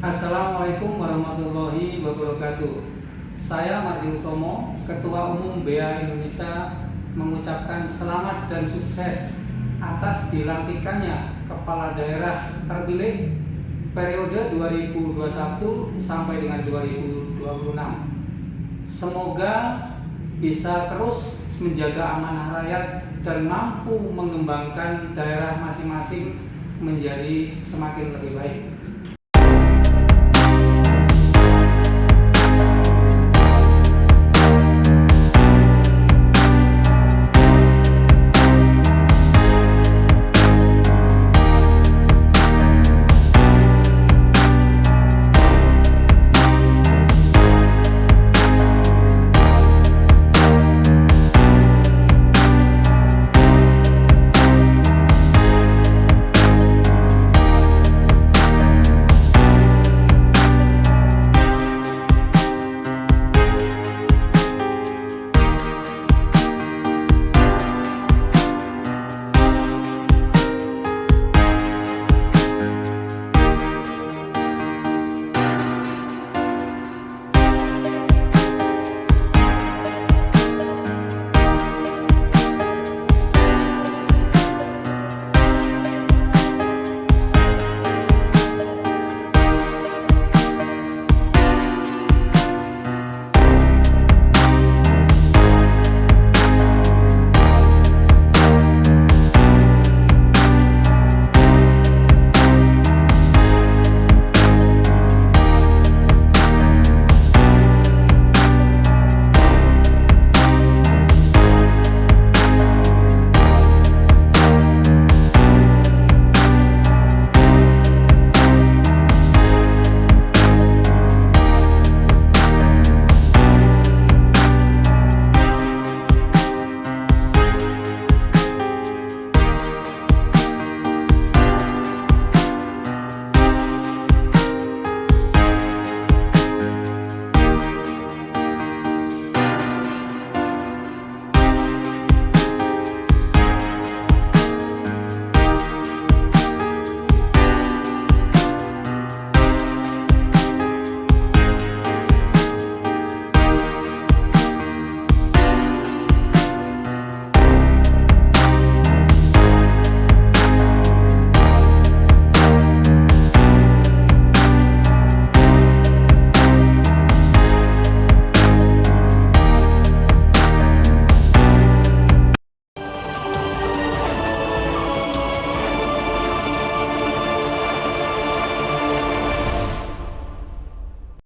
Assalamualaikum warahmatullahi wabarakatuh. Saya Mardi Utomo, Ketua Umum BEA Indonesia, mengucapkan selamat dan sukses atas dilantikannya Kepala Daerah terpilih periode 2021 sampai dengan 2026. Semoga bisa terus menjaga amanah rakyat dan mampu mengembangkan daerah masing-masing menjadi semakin lebih baik.